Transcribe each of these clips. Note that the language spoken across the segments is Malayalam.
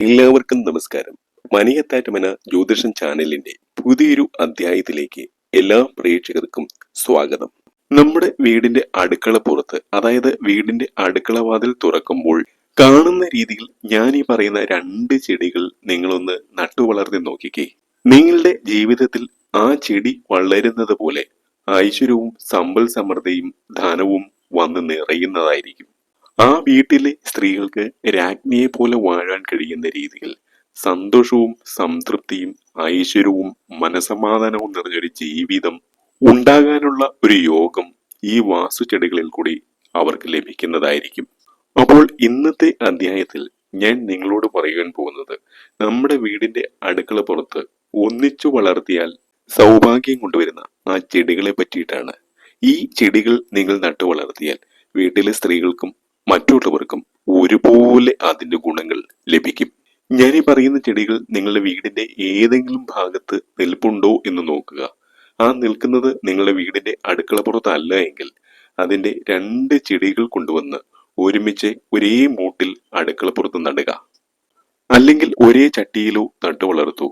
എല്ലാവർക്കും നമസ്കാരം. മണിയത്താറ്റുമന ജ്യോതിഷം ചാനലിന്റെ പുതിയൊരു അധ്യായത്തിലേക്ക് എല്ലാ പ്രേക്ഷകർക്കും സ്വാഗതം. നമ്മുടെ വീടിന്റെ അടുക്കള പുറത്ത്, അതായത് വീടിന്റെ അടുക്കള വാതിൽ തുറക്കുമ്പോൾ കാണുന്ന രീതിയിൽ ഞാൻ ഈ പറയുന്ന രണ്ട് ചെടികൾ നിങ്ങളൊന്ന് നട്ടു വളർത്തി നോക്കിക്കേ. നിങ്ങളുടെ ജീവിതത്തിൽ ആ ചെടി വളരുന്നത് പോലെ ഐശ്വര്യവും സമ്പൽ സമൃദ്ധിയും ധനവും വന്ന് നിറയുന്നതായിരിക്കും. ആ വീട്ടിലെ സ്ത്രീകൾക്ക് രാജ്ഞിയെ പോലെ വാഴാൻ കഴിയുന്ന രീതിയിൽ സന്തോഷവും സംതൃപ്തിയും ഐശ്വര്യവും മനസമാധാനവും നിറഞ്ഞൊരു ജീവിതം ഉണ്ടാകാനുള്ള ഒരു യോഗം ഈ വാസ്തുചെടികളിൽ കൂടി അവർക്ക് ലഭിക്കുന്നതായിരിക്കും. അപ്പോൾ ഇന്നത്തെ അധ്യായത്തിൽ ഞാൻ നിങ്ങളോട് പറയുവാൻ പോകുന്നത്, നമ്മുടെ വീടിന്റെ അടുക്കള പുറത്ത് ഒന്നിച്ചു വളർത്തിയാൽ സൗഭാഗ്യം കൊണ്ടുവരുന്ന ആ ചെടികളെ പറ്റിയിട്ടാണ്. ഈ ചെടികൾ നിങ്ങൾ നട്ടു വളർത്തിയാൽ വീട്ടിലെ സ്ത്രീകൾക്കും മറ്റുള്ളവർക്കും ഒരുപോലെ അതിന്റെ ഗുണങ്ങൾ ലഭിക്കും. ഞാൻ ഈ പറയുന്ന ചെടികൾ നിങ്ങളുടെ വീടിന്റെ ഏതെങ്കിലും ഭാഗത്ത് നിൽപ്പുണ്ടോ എന്ന് നോക്കുക. ആ നിൽക്കുന്നത് നിങ്ങളുടെ വീടിന്റെ അടുക്കളപ്പുറത്തല്ല എങ്കിൽ അതിന്റെ രണ്ട് ചെടികൾ കൊണ്ടുവന്ന് ഒരുമിച്ച് ഒരേ മൂട്ടിൽ അടുക്കളപ്പുറത്ത് നടുക. അല്ലെങ്കിൽ ഒരേ ചട്ടിയിലോ നട്ടു വളർത്തു.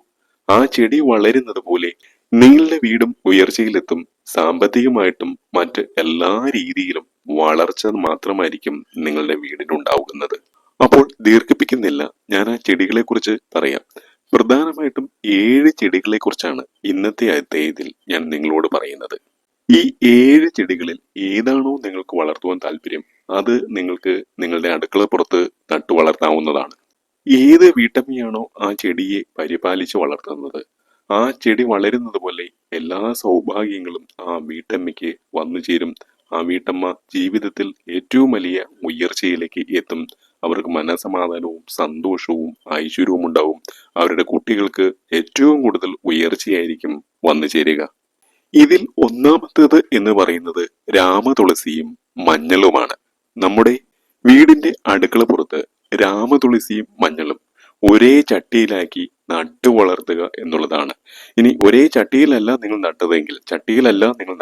ആ ചെടി വളരുന്നത് പോലെ നിങ്ങളുടെ വീടും ഉയർച്ചയിലെത്തും. സാമ്പത്തികമായിട്ടും മറ്റ് എല്ലാ രീതിയിലും വളർച്ച മാത്രമായിരിക്കും നിങ്ങളുടെ വീടിനുണ്ടാവുന്നത്. അപ്പോൾ ദീർഘിപ്പിക്കുന്നില്ല, ഞാൻ ആ ചെടികളെ കുറിച്ച് പറയാം. പ്രധാനമായിട്ടും 7 ചെടികളെ കുറിച്ചാണ് ഇന്നത്തെ അധ്യായത്തിൽ ഞാൻ നിങ്ങളോട് പറയുന്നത്. ഈ 7 ചെടികളിൽ ഏതാണോ നിങ്ങൾക്ക് വളർത്തുവാൻ താല്പര്യം അത് നിങ്ങൾക്ക് നിങ്ങളുടെ അടുക്കള പുറത്ത് നട്ടു വളർത്താവുന്നതാണ്. ഏത് വീട്ടമ്മയാണോ ആ ചെടിയെ പരിപാലിച്ച് വളർത്തുന്നത്, ആ ചെടി വളരുന്നത് പോലെ എല്ലാ സൗഭാഗ്യങ്ങളും ആ വീട്ടമ്മയ്ക്ക് വന്നു ചേരും. ആ വീട്ടമ്മ ജീവിതത്തിൽ ഏറ്റവും വലിയ ഉയർച്ചയിലേക്ക് എത്തും. അവർക്ക് മനസമാധാനവും സന്തോഷവും ഐശ്വര്യവും ഉണ്ടാവും. അവരുടെ കുട്ടികൾക്ക് ഏറ്റവും കൂടുതൽ ഉയർച്ചയായിരിക്കും വന്നു ചേരുക. ഇതിൽ ഒന്നാമത്തേത് എന്ന് പറയുന്നത് രാമതുളസിയും മഞ്ഞളുമാണ്. നമ്മുടെ വീടിന്റെ അടുക്കള പുറത്ത് രാമതുളസിയും മഞ്ഞളും ഒരേ ചട്ടിയിലാക്കി നട്ടു വളർത്തുക എന്നുള്ളതാണ്. ഇനി ഒരേ ചട്ടിയിലല്ല നിങ്ങൾ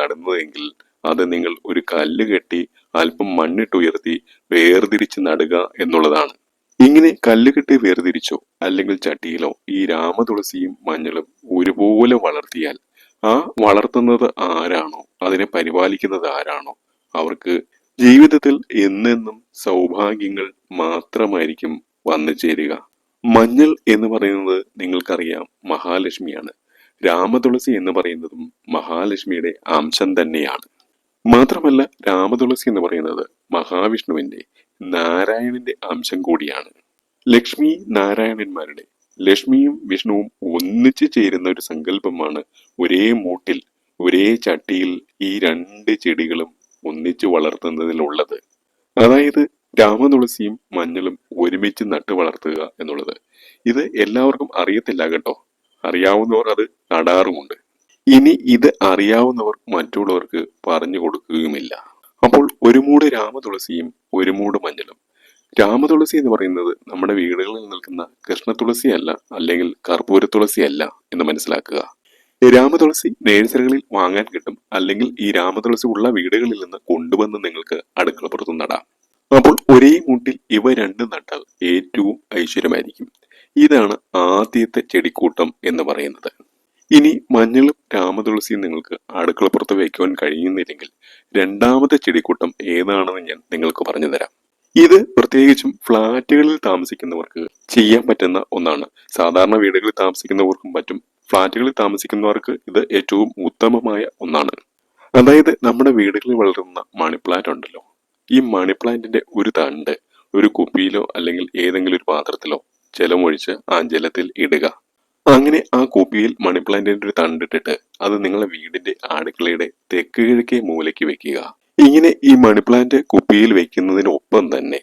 നടുന്നതെങ്കിൽ അത് നിങ്ങൾ ഒരു കല്ല് കെട്ടി അല്പം മണ്ണിട്ടുയർത്തി വേർതിരിച്ച് നടുക എന്നുള്ളതാണ്. ഇങ്ങനെ കല്ല് കെട്ടി വേർതിരിച്ചോ അല്ലെങ്കിൽ ചട്ടിയിലോ ഈ രാമതുളസിയും മഞ്ഞളും ഒരുപോലെ വളർത്തിയാൽ ആ വളർത്തുന്നത് ആരാണോ, അതിനെ പരിപാലിക്കുന്നത് ആരാണോ, അവർക്ക് ജീവിതത്തിൽ എന്നെന്നും സൗഭാഗ്യങ്ങൾ മാത്രമായിരിക്കും വന്നു ചേരുക. മഞ്ഞൾ എന്ന് പറയുന്നത് നിങ്ങൾക്കറിയാം മഹാലക്ഷ്മിയാണ്. രാമതുളസി എന്ന് പറയുന്നതും മഹാലക്ഷ്മിയുടെ അംശം തന്നെയാണ്. മാത്രമല്ല രാമതുളസി എന്ന് പറയുന്നത് മഹാവിഷ്ണുവിന്റെ, നാരായണന്റെ അംശം കൂടിയാണ്. ലക്ഷ്മി നാരായണന്മാരുടെ, ലക്ഷ്മിയും വിഷ്ണുവും ഒന്നിച്ചു ചേരുന്ന ഒരു സങ്കല്പമാണ് ഒരേ മൂട്ടിൽ ഒരേ ചട്ടിയിൽ ഈ രണ്ട് ചെടികളും ഒന്നിച്ചു വളർത്തുന്നതിലുള്ളത്. അതായത് രാമതുളസിയും മഞ്ഞളും ഒരുമിച്ച് നട്ടു വളർത്തുക എന്നുള്ളത്. ഇത് എല്ലാവർക്കും അറിയത്തില്ല കേട്ടോ. അറിയാവുന്നവർ അത് നടാറുമുണ്ട്. ഇനി ഇത് അറിയാവുന്നവർ മറ്റുള്ളവർക്ക് പറഞ്ഞു കൊടുക്കുകയുമില്ല. അപ്പോൾ ഒരു മൂട് രാമതുളസിയും ഒരു മൂട് മഞ്ഞളും. രാമതുളസി എന്ന് പറയുന്നത് നമ്മുടെ വീടുകളിൽ നിൽക്കുന്ന കൃഷ്ണതുളസി അല്ല, അല്ലെങ്കിൽ കർപ്പൂര തുളസി അല്ല എന്ന് മനസ്സിലാക്കുക. രാമതുളസി നേഴ്സറികളിൽ വാങ്ങാൻ കിട്ടും, അല്ലെങ്കിൽ ഈ രാമതുളസി ഉള്ള വീടുകളിൽ നിന്ന് കൊണ്ടുവന്ന് നിങ്ങൾക്ക് അടുക്കളപ്പുറത്ത് നടാം. അപ്പോൾ ഒരേ മൂട്ടിൽ ഇവ രണ്ടും നട്ടാൽ ഏറ്റവും ഐശ്വര്യമായിരിക്കും. ഇതാണ് ആദ്യത്തെ ചെടിക്കൂട്ടം എന്ന് പറയുന്നത്. ഇനി മഞ്ഞളും രാമതുളസിയും നിങ്ങൾക്ക് അടുക്കളപ്പുറത്ത് വയ്ക്കുവാൻ കഴിയുന്നില്ലെങ്കിൽ രണ്ടാമത്തെ ചെടിക്കൂട്ടം ഏതാണെന്ന് ഞാൻ നിങ്ങൾക്ക് പറഞ്ഞു തരാം. ഇത് പ്രത്യേകിച്ചും ഫ്ളാറ്റുകളിൽ താമസിക്കുന്നവർക്ക് ചെയ്യാൻ പറ്റുന്ന ഒന്നാണ്. സാധാരണ വീടുകളിൽ താമസിക്കുന്നവർക്കും പറ്റും, ഫ്ളാറ്റുകളിൽ താമസിക്കുന്നവർക്ക് ഇത് ഏറ്റവും ഉത്തമമായ ഒന്നാണ്. അതായത് നമ്മുടെ വീടുകളിൽ വളരുന്ന മണി പ്ലാന്റ് ഉണ്ടല്ലോ, ഈ മണി പ്ലാന്റിന്റെ ഒരു തണ്ട് ഒരു കുപ്പിയിലോ അല്ലെങ്കിൽ ഏതെങ്കിലും ഒരു പാത്രത്തിലോ ജലമൊഴിച്ച് ആ ജലത്തിൽ ഇടുക. അങ്ങനെ ആ കുപ്പിയിൽ മണി പ്ലാന്റിന്റെ ഒരു തണ്ടിട്ടിട്ട് അത് നിങ്ങളുടെ വീടിന്റെ അടുക്കളയുടെ തെക്ക് കിഴക്കേ മൂലയ്ക്ക് വെക്കുക. ഇങ്ങനെ ഈ മണി പ്ലാന്റ് കുപ്പിയിൽ വെക്കുന്നതിനൊപ്പം തന്നെ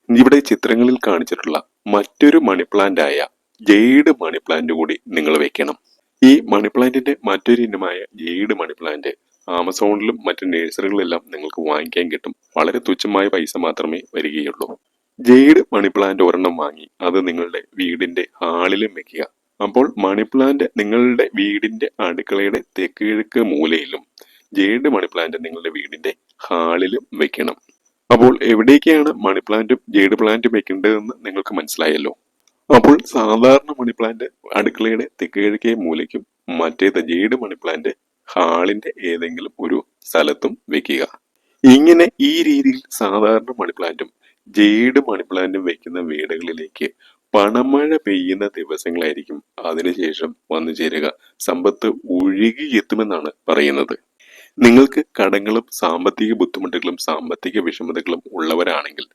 ഇവിടെ ചിത്രങ്ങളിൽ കാണിച്ചിട്ടുള്ള മറ്റൊരു മണി പ്ലാന്റ് ആയ ജെയ്ഡ് മണി പ്ലാന്റ് കൂടി നിങ്ങൾ വെക്കണം. ഈ മണി പ്ലാന്റിന്റെ മറ്റൊരു ഇനമായ ജെയ്ഡ് മണി പ്ലാന്റ് ആമസോണിലും മറ്റു നഴ്സറികളിലെല്ലാം നിങ്ങൾക്ക് വാങ്ങിക്കാൻ കിട്ടും. വളരെ തുച്ഛമായ പൈസ മാത്രമേ വരികയുള്ളൂ. ജെയ്ഡ് മണി പ്ലാന്റ് ഒരെണ്ണം വാങ്ങി അത് നിങ്ങളുടെ വീടിന്റെ ഹാളിലും വെക്കുക. അപ്പോൾ മണി പ്ലാന്റ് നിങ്ങളുടെ വീടിന്റെ അടുക്കളയുടെ തെക്ക് കിഴക്ക് മൂലയിലും ജെയ്ഡ് മണി പ്ലാന്റ് നിങ്ങളുടെ വീടിന്റെ ഹാളിലും വെക്കണം. അപ്പോൾ എവിടേക്കാണ് മണി പ്ലാന്റും ജെയ്ഡ് പ്ലാന്റും വെക്കേണ്ടതെന്ന് നിങ്ങൾക്ക് മനസ്സിലായല്ലോ. അപ്പോൾ സാധാരണ മണി പ്ലാന്റ് അടുക്കളയുടെ തെക്ക് കിഴക്കേ മൂലയ്ക്കും മറ്റേത് ജെയ്ഡ് മണി പ്ലാന്റ് ഹാളിന്റെ ഏതെങ്കിലും ഒരു സ്ഥലത്തും വെക്കുക. ഇങ്ങനെ ഈ രീതിയിൽ സാധാരണ മണി പ്ലാന്റും ജെയ്ഡ് മണി പ്ലാന്റും വെക്കുന്ന വീടുകളിലേക്ക് പണമഴ പെയ്യുന്ന ദിവസങ്ങളായിരിക്കും അതിനുശേഷം വന്നു ചേരുക. സമ്പത്ത് ഒഴുകിയെത്തുമെന്നാണ് പറയുന്നത്. നിങ്ങൾക്ക് കടങ്ങളും സാമ്പത്തിക ബുദ്ധിമുട്ടുകളും സാമ്പത്തിക വിഷമതകളും ഉള്ളവരാണെങ്കിൽ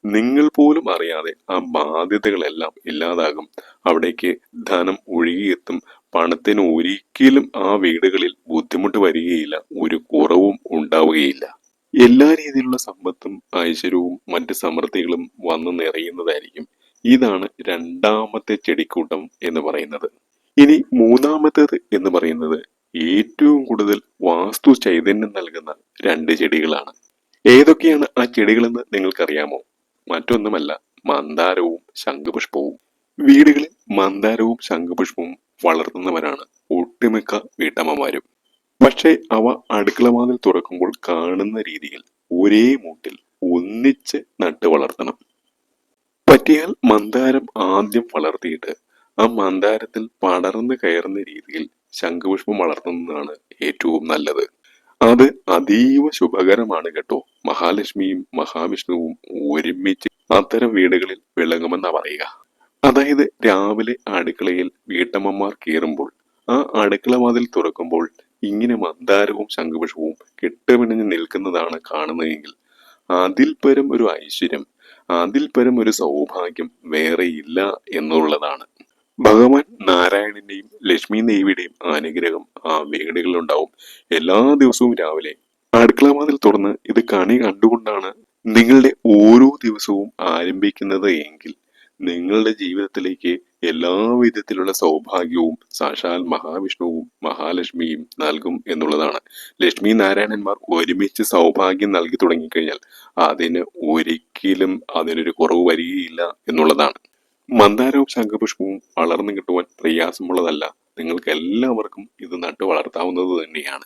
നിങ്ങൾ പോലും അറിയാതെ ആ ബാധ്യതകളെല്ലാം ഇല്ലാതാകും. അവിടേക്ക് ധനം ഒഴുകിയെത്തും. പണത്തിന് ഒരിക്കലും ആ വീടുകളിൽ ബുദ്ധിമുട്ട് വരികയില്ല, ഒരു കുറവും ഉണ്ടാവുകയില്ല. എല്ലാ രീതിയിലുള്ള സമ്പത്തും ഐശ്വര്യവും മറ്റ് സമൃദ്ധികളും വന്നു നിറയുന്നതായിരിക്കും. ഇതാണ് രണ്ടാമത്തെ ചെടിക്കൂട്ടം എന്ന് പറയുന്നത്. ഇനി മൂന്നാമത്തേത് എന്ന് പറയുന്നത് ഏറ്റവും കൂടുതൽ വാസ്തു ചൈതന്യം നൽകുന്ന രണ്ട് ചെടികളാണ്. ഏതൊക്കെയാണ് ആ ചെടികളെന്ന് നിങ്ങൾക്കറിയാമോ? മറ്റൊന്നുമല്ല, മന്ദാരവും ശംഖുപുഷ്പവും. വീടുകളിൽ മന്ദാരവും ശംഖുപുഷ്പവും വളർത്തുന്നവരാണ് ഒട്ടുമിക്ക വീട്ടമ്മമാരും. പക്ഷേ അവ അടുക്കളവാതിൽ തുറക്കുമ്പോൾ കാണുന്ന രീതിയിൽ ഒരേ മൂട്ടിൽ ഒന്നിച്ച് നട്ടു വളർത്തണം. പറ്റിയാൽ മന്ദാരം ആദ്യം വളർത്തിയിട്ട് ആ മന്ദാരത്തിൽ പടർന്നു കയറുന്ന രീതിയിൽ ശംഖുപുഷ്പം വളർത്തുന്നതാണ് ഏറ്റവും നല്ലത്. അത് അതീവ ശുഭകരമാണ് കേട്ടോ. മഹാലക്ഷ്മിയും മഹാവിഷ്ണുവും ഒരുമിച്ച് അത്തരം വീടുകളിൽ വിളങ്ങുമെന്നാ പറയുക. അതായത് രാവിലെ അടുക്കളയിൽ വീട്ടമ്മമാർ കയറുമ്പോൾ ആ അടുക്കള വാതിൽ തുറക്കുമ്പോൾ ഇങ്ങനെ മന്ദാരവും ശംഖുപുഷ്പവും കെട്ടുപിണഞ്ഞ് നിൽക്കുന്നതാണ് കാണുന്നതെങ്കിൽ അതിൽ പരം ഒരു ഐശ്വര്യം, അതിൽ പരം ഒരു സൗഭാഗ്യം വേറെയില്ല എന്നുള്ളതാണ്. ഭഗവാൻ നാരായണന്റെയും ലക്ഷ്മി ദേവിയുടെയും അനുഗ്രഹം ആ വീടുകളിലുണ്ടാവും. എല്ലാ ദിവസവും രാവിലെ അടുക്കളവാതിൽ തുറന്ന് ഇത് കണി കണ്ടുകൊണ്ടാണ് നിങ്ങളുടെ ഓരോ ദിവസവും ആരംഭിക്കുന്നത് എങ്കിൽ നിങ്ങളുടെ ജീവിതത്തിലേക്ക് എല്ലാ വിധത്തിലുള്ള സൗഭാഗ്യവും സാക്ഷാൽ മഹാവിഷ്ണുവും മഹാലക്ഷ്മിയും നൽകും എന്നുള്ളതാണ്. ലക്ഷ്മി നാരായണന്മാർ ഒരുമിച്ച് സൗഭാഗ്യം നൽകി തുടങ്ങിക്കഴിഞ്ഞാൽ അതിന് ഒരിക്കലും അതിനൊരു കുറവ് വരികയില്ല എന്നുള്ളതാണ്. മന്ദാരവും ശംഖുപുഷ്പവും വളർന്നു കിട്ടുവാൻ പ്രയാസമുള്ളതല്ല. നിങ്ങൾക്ക് എല്ലാവർക്കും ഇത് നട്ടു വളർത്താവുന്നത് തന്നെയാണ്.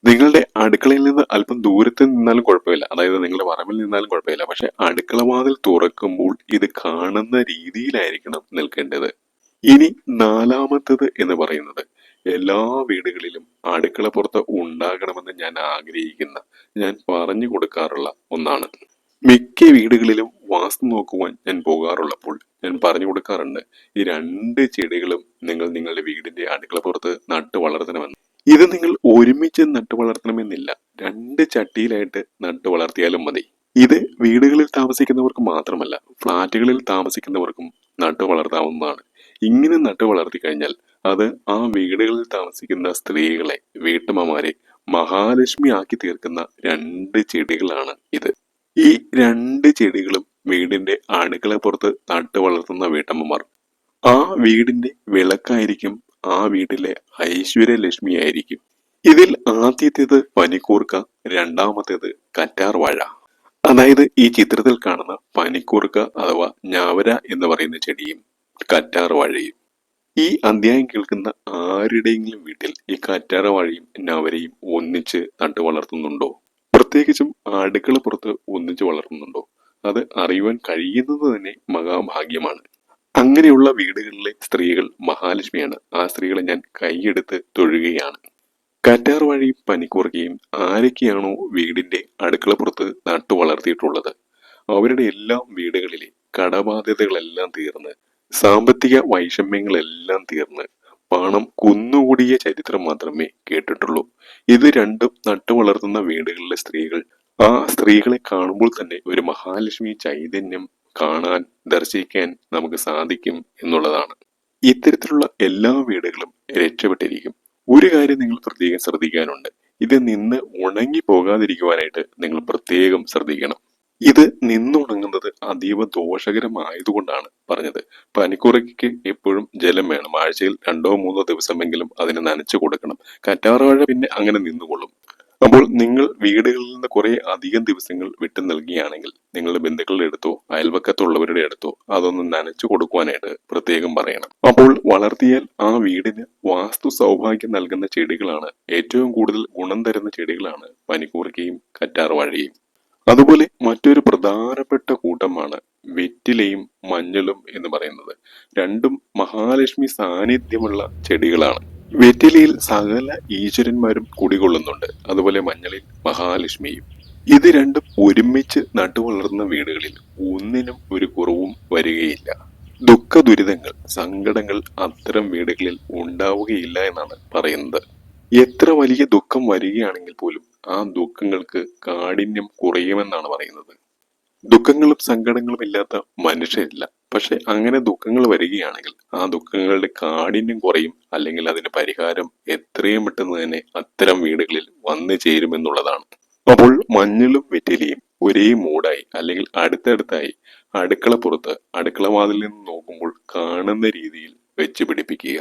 നിങ്ങളുടെ അടുക്കളയിൽ നിന്ന് അല്പം ദൂരത്ത് നിന്നാലും കുഴപ്പമില്ല, അതായത് നിങ്ങളുടെ പറമ്പിൽ നിന്നാലും കുഴപ്പമില്ല. പക്ഷെ അടുക്കള വാതിൽ തുറക്കുമ്പോൾ ഇത് കാണുന്ന രീതിയിലായിരിക്കണം നിൽക്കേണ്ടത്. ഇനി നാലാമത്തത് എന്ന് പറയുന്നത് എല്ലാ വീടുകളിലും അടുക്കള പുറത്ത് ഉണ്ടാകണമെന്ന് ഞാൻ ആഗ്രഹിക്കുന്ന, ഞാൻ പറഞ്ഞു കൊടുക്കാറുള്ള ഒന്നാണ്. മിക്ക വീടുകളിലും വാസ്തു നോക്കുവാൻ ഞാൻ പോകാറുള്ളപ്പോൾ ഞാൻ പറഞ്ഞു കൊടുക്കാറുണ്ട്, ഈ രണ്ട് ചെടികളും നിങ്ങൾ നിങ്ങളുടെ വീടിന്റെ അടുക്കള പുറത്ത് നട്ടു വളർത്തണമെന്ന്. ഇത് നിങ്ങൾ ഒരുമിച്ച് നട്ടു വളർത്തണമെന്നില്ല, രണ്ട് ചട്ടിയിലായിട്ട് നട്ടു വളർത്തിയാലും മതി. ഇത് വീടുകളിൽ താമസിക്കുന്നവർക്ക് മാത്രമല്ല, ഫ്ളാറ്റുകളിൽ താമസിക്കുന്നവർക്കും നട്ടു വളർത്താവുന്നതാണ്. ഇങ്ങനെ നട്ടു വളർത്തി കഴിഞ്ഞാൽ അത് ആ വീടുകളിൽ താമസിക്കുന്ന സ്ത്രീകളെ, വീട്ടമ്മമാരെ മഹാലക്ഷ്മി ആക്കി തീർക്കുന്ന രണ്ട് ചെടികളാണ് ഇത്. ഈ രണ്ട് ചെടികളും വീടിന്റെ അടുക്കള പുറത്ത് നട്ടു വളർത്തുന്ന വീട്ടമ്മമാർ ആ വീടിന്റെ വിളക്കായിരിക്കും, ആ വീട്ടിലെ ഐശ്വര്യലക്ഷ്മി ആയിരിക്കും. ഇതിൽ ആദ്യത്തേത് പനിക്കൂർക്ക, രണ്ടാമത്തേത് കറ്റാർ വാഴ. അതായത് ഈ ചിത്രത്തിൽ കാണുന്ന പനിക്കൂർക്ക അഥവാ ഞാവര എന്ന് പറയുന്ന ചെടിയും കറ്റാർ വാഴയും. ഈ അധ്യായം കേൾക്കുന്ന ആരുടെയെങ്കിലും വീട്ടിൽ ഈ കറ്റാർ വാഴയും നവരയും ഒന്നിച്ച് നട്ടു വളർത്തുന്നുണ്ടോ? പ്രത്യേകിച്ചും അടുക്കള പുറത്ത് ഒന്നിച്ച് വളർത്തുന്നുണ്ടോ? അത് അറിയുവാൻ കഴിയുന്നത് തന്നെ മഹാഭാഗ്യമാണ്. അങ്ങനെയുള്ള വീടുകളിലെ സ്ത്രീകൾ മഹാലക്ഷ്മിയാണ്. ആ സ്ത്രീകളെ ഞാൻ കൈയെടുത്ത് തൊഴുകയാണ്. കറ്റാർ വാഴയും പനിക്കൂർക്കയും ആരൊക്കെയാണോ വീടിന്റെ അടുക്കള പുറത്ത് നട്ടു വളർത്തിയിട്ടുള്ളത് അവരുടെ എല്ലാം വീടുകളിലെ കടബാധ്യതകളെല്ലാം തീർന്ന്, സാമ്പത്തിക വൈഷമ്യങ്ങളെല്ലാം തീർന്ന് പണം കുന്നുകൂടിയ ചരിത്രം മാത്രമേ കേട്ടിട്ടുള്ളൂ. ഇത് രണ്ടും നട്ടു വളർത്തുന്ന വീടുകളിലെ സ്ത്രീകൾ, ആ സ്ത്രീകളെ കാണുമ്പോൾ തന്നെ ഒരു മഹാലക്ഷ്മി ചൈതന്യം കാണാൻ, ദർശിക്കാൻ നമുക്ക് സാധിക്കും എന്നുള്ളതാണ്. ഇത്തരത്തിലുള്ള എല്ലാ വീടുകളും രക്ഷപ്പെട്ടിരിക്കും. ഒരു കാര്യം നിങ്ങൾ പ്രത്യേകം ശ്രദ്ധിക്കാനുണ്ട്. ഇത് നിന്ന് ഉണങ്ങി പോകാതിരിക്കുവാനായിട്ട് നിങ്ങൾ പ്രത്യേകം ശ്രദ്ധിക്കണം. ഇത് നിന്നുണങ്ങുന്നത് അതീവ ദോഷകരമായതുകൊണ്ടാണ് പറഞ്ഞത്. പനിക്കുറയ്ക്ക് എപ്പോഴും ജലം വേണം. ആഴ്ചയിൽ 2-3 ദിവസമെങ്കിലും അതിന് നനച്ചു കൊടുക്കണം. കറ്റാർവാഴ പിന്നെ അങ്ങനെ നിന്നുകൊള്ളും. അപ്പോൾ നിങ്ങൾ വീടുകളിൽ നിന്ന് കുറെ അധികം ദിവസങ്ങൾ വിട്ടു നൽകുകയാണെങ്കിൽ നിങ്ങളുടെ ബന്ധുക്കളുടെ അടുത്തോ അയൽവക്കത്തുള്ളവരുടെ അടുത്തോ അതൊന്ന് നനച്ചു കൊടുക്കുവാനായിട്ട് പ്രത്യേകം പറയണം. അപ്പോൾ വളർത്തിയാൽ ആ വീടിന് വാസ്തു സൗഭാഗ്യം നൽകുന്ന ചെടികളാണ്, ഏറ്റവും കൂടുതൽ ഗുണം തരുന്ന ചെടികളാണ് പനിക്കൂർക്കയും കറ്റാർവാഴയും. അതുപോലെ മറ്റൊരു പ്രധാനപ്പെട്ട കൂട്ടമാണ് വെറ്റിലയും മഞ്ഞളും എന്ന് പറയുന്നത്. രണ്ടും മഹാലക്ഷ്മി സാന്നിധ്യമുള്ള ചെടികളാണ്. വെറ്റിലയിൽ സകല ഈശ്വരന്മാരും കുടികൊള്ളുന്നുണ്ട്, അതുപോലെ മഞ്ഞളിൽ മഹാലക്ഷ്മിയും. ഇത് രണ്ടും ഒരുമിച്ച് നട്ടുവളർന്ന വീടുകളിൽ ഒന്നിനും ഒരു കുറവും വരികയില്ല. ദുഃഖ ദുരിതങ്ങൾ, സങ്കടങ്ങൾ അത്തരം വീടുകളിൽ ഉണ്ടാവുകയില്ല എന്നാണ് പറയുന്നത്. എത്ര വലിയ ദുഃഖം വരികയാണെങ്കിൽ പോലും ആ ദുഃഖങ്ങൾക്ക് കാഠിന്യം കുറയുമെന്നാണ് പറയുന്നത്. ദുഃഖങ്ങളും സങ്കടങ്ങളും ഇല്ലാത്ത മനുഷ്യരില്ല. പക്ഷെ അങ്ങനെ ദുഃഖങ്ങൾ വരികയാണെങ്കിൽ ആ ദുഃഖങ്ങളുടെ കാഠിന്യം കുറയും, അല്ലെങ്കിൽ അതിന് പരിഹാരം എത്രയും പെട്ടെന്ന് തന്നെ അത്തരം വീടുകളിൽ വന്നു ചേരുമെന്നുള്ളതാണ്. അപ്പോൾ മഞ്ഞളും വെറ്റിലയും ഒരേ മൂടായി അല്ലെങ്കിൽ അടുത്തടുത്തായി അടുക്കളപ്പുറത്ത് അടുക്കളവാതിൽ നിന്ന് നോക്കുമ്പോൾ കാണുന്ന രീതിയിൽ വെച്ച് പിടിപ്പിക്കുക.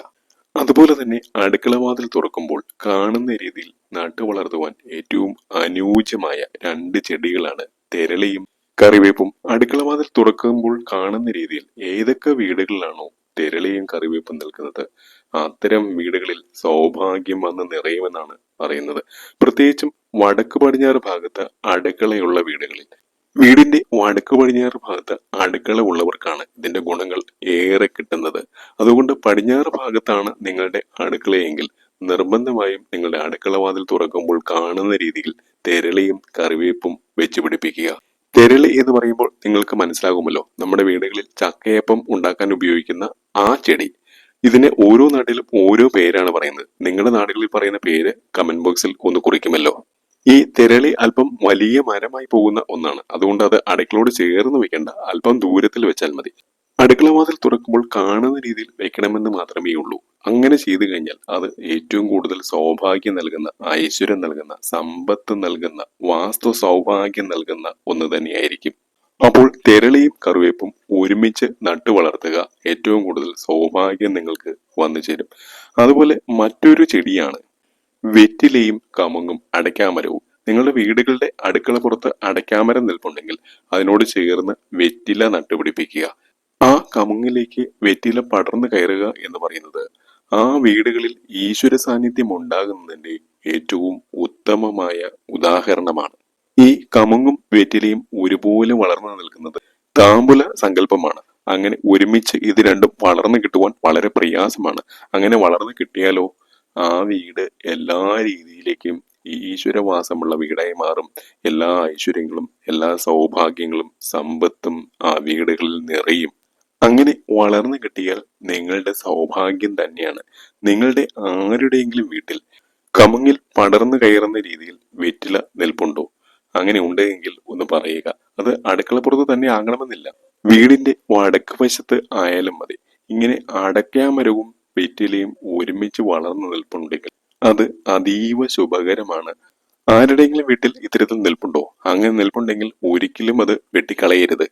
അതുപോലെ തന്നെ അടുക്കളവാതിൽ തുറക്കുമ്പോൾ കാണുന്ന രീതിയിൽ നട്ടു വളർത്തുവാൻ ഏറ്റവും അനുയോജ്യമായ രണ്ട് ചെടികളാണ് തെരളിയും കറിവേപ്പും. അടുക്കളവാതിൽ തുറക്കുമ്പോൾ കാണുന്ന രീതിയിൽ ഏതൊക്കെ വീടുകളിലാണോ തെരളിയും കറിവേപ്പും നിൽക്കുന്നത് അത്തരം വീടുകളിൽ സൗഭാഗ്യം വന്ന് നിറയുമെന്നാണ് പറയുന്നത്. പ്രത്യേകിച്ചും വടക്ക് പടിഞ്ഞാറ് ഭാഗത്ത് അടുക്കളയുള്ള വീടുകളിൽ, വീടിന്റെ വടക്ക് പടിഞ്ഞാറ് ഭാഗത്ത് അടുക്കള ഉള്ളവർക്കാണ് ഇതിന്റെ ഗുണങ്ങൾ ഏറെ കിട്ടുന്നത്. അതുകൊണ്ട് പടിഞ്ഞാറ് ഭാഗത്താണ് നിങ്ങളുടെ അടുക്കളയെങ്കിൽ നിർബന്ധമായും നിങ്ങളുടെ അടുക്കളവാതിൽ തുറക്കുമ്പോൾ കാണുന്ന രീതിയിൽ തെരളിയും കറിവേപ്പും വെച്ച് പിടിപ്പിക്കുക. തെരളി എന്ന് പറയുമ്പോൾ നിങ്ങൾക്ക് മനസ്സിലാകുമല്ലോ, നമ്മുടെ വീടുകളിൽ ചക്കയപ്പം ഉണ്ടാക്കാൻ ഉപയോഗിക്കുന്ന ആ ചെടി. ഇതിനെ ഓരോ നാട്ടിലും ഓരോ പേരാണ് പറയുന്നത്. നിങ്ങളുടെ നാടുകളിൽ പറയുന്ന പേര് കമന്റ് ബോക്സിൽ ഒന്ന് കുറിക്കുമല്ലോ. ഈ തെരളി അല്പം വലിയ മരമായി പോകുന്ന ഒന്നാണ്. അതുകൊണ്ട് അത് അടുക്കളയോട് ചേർന്ന് വെക്കേണ്ട, അല്പം ദൂരത്തിൽ വെച്ചാൽ മതി. അടുക്കള വാതിൽ തുറക്കുമ്പോൾ കാണുന്ന രീതിയിൽ വെക്കണമെന്ന് മാത്രമേ ഉള്ളൂ. അങ്ങനെ ചെയ്തു കഴിഞ്ഞാൽ അത് ഏറ്റവും കൂടുതൽ സൗഭാഗ്യം നൽകുന്ന, ഐശ്വര്യം നൽകുന്ന, സമ്പത്ത് നൽകുന്ന, വാസ്തു സൗഭാഗ്യം നൽകുന്ന ഒന്ന് തന്നെയായിരിക്കും. അപ്പോൾ തെരളിയും കറിവേപ്പും ഒരുമിച്ച് നട്ടു വളർത്തുക. ഏറ്റവും കൂടുതൽ സൗഭാഗ്യം നിങ്ങൾക്ക് വന്നു ചേരും. അതുപോലെ മറ്റൊരു ചെടിയാണ് വെറ്റിലയും കമുങ്ങും അടയ്ക്കാമരവും. നിങ്ങളുടെ വീടുകളുടെ അടുക്കള പുറത്ത് അടയ്ക്കാമരം നിൽപ്പുണ്ടെങ്കിൽ അതിനോട് ചേർന്ന് വെറ്റില നട്ടുപിടിപ്പിക്കുക. ആ കമുങ്ങിലേക്ക് വെറ്റില പടർന്നു കയറുക എന്ന് പറയുന്നത് ആ വീടുകളിൽ ഈശ്വര സാന്നിധ്യം ഉണ്ടാകുന്നതിന്റെ ഏറ്റവും ഉത്തമമായ ഉദാഹരണമാണ്. ഈ കമുങ്ങും വെറ്റിലയും ഒരുപോലെ വളർന്നു നിൽക്കുന്നത് താമ്പുല സങ്കല്പമാണ്. അങ്ങനെ ഒരുമിച്ച് ഇത് രണ്ടും വളർന്നു കിട്ടുവാൻ വളരെ പ്രയാസമാണ്. അങ്ങനെ വളർന്നു കിട്ടിയാലോ ആ വീട് എല്ലാ രീതിയിലേക്കും ഈശ്വരവാസമുള്ള വീടായി മാറും. എല്ലാ ഐശ്വര്യങ്ങളും എല്ലാ സൗഭാഗ്യങ്ങളും സമ്പത്തും ആ വീടുകളിൽ നിറയും. അങ്ങനെ വളർന്നു കിട്ടിയാൽ നിങ്ങളുടെ സൗഭാഗ്യം തന്നെയാണ്. നിങ്ങളുടെ ആരുടെയെങ്കിലും വീട്ടിൽ കമുങ്ങിൽ പടർന്നു കയറുന്ന രീതിയിൽ വെറ്റില നിൽപ്പുണ്ടോ? അങ്ങനെ ഉണ്ടെങ്കിൽ ഒന്ന് പറയുക. അത് അടുക്കളപ്പുറത്ത് തന്നെ ആകണമെന്നില്ല, വീടിന്റെ വടക്ക് വശത്ത് ആയാലും മതി. ഇങ്ങനെ അടയ്ക്കാമരവും വെറ്റിലയും ഒരുമിച്ച് വളർന്നു നിൽപ്പുണ്ടെങ്കിൽ അത് അതീവ ശുഭകരമാണ്. ആരുടെയെങ്കിലും വീട്ടിൽ ഇത്തരത്തിൽ നിൽപ്പുണ്ടോ? അങ്ങനെ നിൽപ്പുണ്ടെങ്കിൽ ഒരിക്കലും അത് വെട്ടിക്കളയരുത്.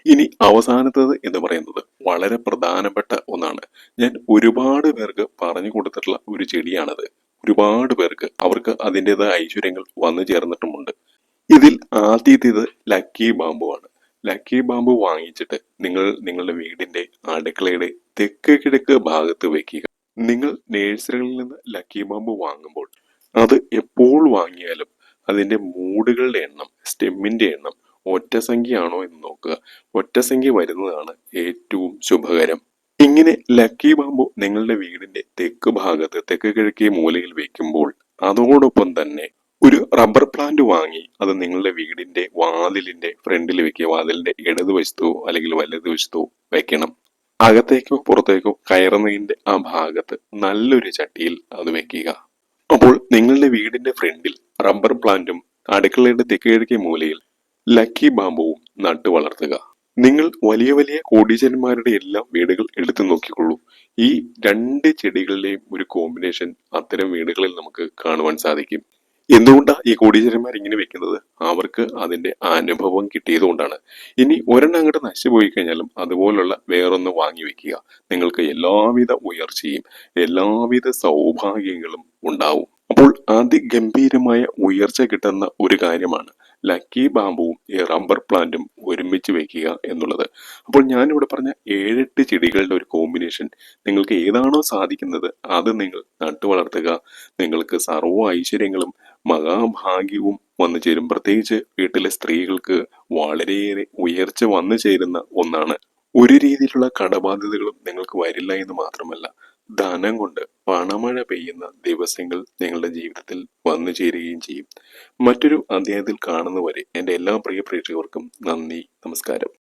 ഇനി അവസാനത്തത് എന്ന് പറയുന്നത് വളരെ പ്രധാനപ്പെട്ട ഒന്നാണ്. ഞാൻ ഒരുപാട് പേർക്ക് പറഞ്ഞു കൊടുത്തിട്ടുള്ള ഒരു ചെടിയാണത്. ഒരുപാട് പേർക്ക് അവർക്ക് അതിൻ്റെതായ ഐശ്വര്യങ്ങൾ വന്നു ചേർന്നിട്ടുമുണ്ട്. ഇതിൽ ആദ്യത്തേത് ലക്കി ബാമ്പു ആണ്. ലക്കി ബാമ്പു വാങ്ങിച്ചിട്ട് നിങ്ങൾ നിങ്ങളുടെ വീടിന്റെ അടുക്കളയുടെ തെക്ക് കിഴക്ക് ഭാഗത്ത് വെക്കുക. നിങ്ങൾ നേഴ്സറികളിൽ നിന്ന് ലക്കി ബാമ്പു വാങ്ങുമ്പോൾ അത് എപ്പോൾ വാങ്ങിയാലും അതിന്റെ മൂടുകളുടെ എണ്ണം, സ്റ്റെമ്മിന്റെ എണ്ണം ഒറ്റസംഖ്യയാണോ എന്ന് നോക്കുക. ഒറ്റസംഖ്യ വരുന്നതാണ് ഏറ്റവും ശുഭകരം. ഇങ്ങനെ ലക്കി ബാമ്പു നിങ്ങളുടെ വീടിന്റെ തെക്ക് ഭാഗത്ത്, തെക്ക് കിഴക്കേ മൂലയിൽ വെക്കുമ്പോൾ അതോടൊപ്പം തന്നെ ഒരു റബ്ബർ പ്ലാന്റ് വാങ്ങി അത് നിങ്ങളുടെ വീടിന്റെ വാതിലിന്റെ ഫ്രണ്ടിൽ വെക്കുക. വാതിലിന്റെ ഇടതുവശത്തോ അല്ലെങ്കിൽ വലതുവശത്തോ വെക്കണം. അകത്തേക്കോ പുറത്തേക്കോ കയറുന്നതിന്റെ ആ ഭാഗത്ത് നല്ലൊരു ചട്ടിയിൽ അത് വെക്കുക. അപ്പോൾ നിങ്ങളുടെ വീടിന്റെ ഫ്രണ്ടിൽ റബ്ബർ പ്ലാന്റും അടുക്കളയുടെ തെക്കുകിഴക്കേ മൂലയിൽ ലക്കി ബാമ്പുവും നട്ടു വളർത്തുക. നിങ്ങൾ വലിയ വലിയ കോടീശ്വരന്മാരുടെ എല്ലാം വീടുകൾ എടുത്തു നോക്കിക്കൊള്ളൂ. ഈ രണ്ട് ചെടികളുടെയും ഒരു കോമ്പിനേഷൻ അത്തരം വീടുകളിൽ നമുക്ക് കാണുവാൻ സാധിക്കും. എന്തുകൊണ്ടാണ് ഈ കോടീശ്വരന്മാർ ഇങ്ങനെ വെക്കുന്നത്? അവർക്ക് അതിന്റെ അനുഭവം കിട്ടിയതുകൊണ്ടാണ്. ഇനി ഒരെണ്ണം അങ്ങോട്ട് നശിച്ചു പോയി കഴിഞ്ഞാലും അതുപോലുള്ള വേറൊന്ന് വാങ്ങി വെക്കുക. നിങ്ങൾക്ക് എല്ലാവിധ ഉയർച്ചയും എല്ലാവിധ സൗഭാഗ്യങ്ങളും ഉണ്ടാവും. അപ്പോൾ അതിഗംഭീരമായ ഉയർച്ച കിട്ടുന്ന ഒരു കാര്യമാണ് ലക്കി ബാമ്പുവും ഈ റബ്ബർ പ്ലാന്റും ഒരുമിച്ച് വെക്കുക എന്നുള്ളത്. അപ്പോൾ ഞാനിവിടെ പറഞ്ഞ 7-8 ചെടികളുടെ ഒരു കോമ്പിനേഷൻ നിങ്ങൾക്ക് ഏതാണോ സാധിക്കുന്നത് അത് നിങ്ങൾ നട്ടു വളർത്തുക. നിങ്ങൾക്ക് സർവ്വ ഐശ്വര്യങ്ങളും മഹാഭാഗ്യവും വന്നു ചേരും. പ്രത്യേകിച്ച് വീട്ടിലെ സ്ത്രീകൾക്ക് വളരെയേറെ ഉയർച്ച വന്നു ചേരുന്ന ഒന്നാണ്. ഒരു രീതിയിലുള്ള കടബാധ്യതകളും നിങ്ങൾക്ക് വരില്ല എന്ന് മാത്രമല്ല, ധനം കൊണ്ട് പണമഴ പെയ്യുന്ന ദിവസങ്ങൾ നിങ്ങളുടെ ജീവിതത്തിൽ വന്നു ചേരുകയും ചെയ്യും. മറ്റൊരു അധ്യായത്തിൽ കാണുന്നവരെ എൻ്റെ എല്ലാ പ്രിയ പ്രേക്ഷകർക്കും നന്ദി, നമസ്കാരം.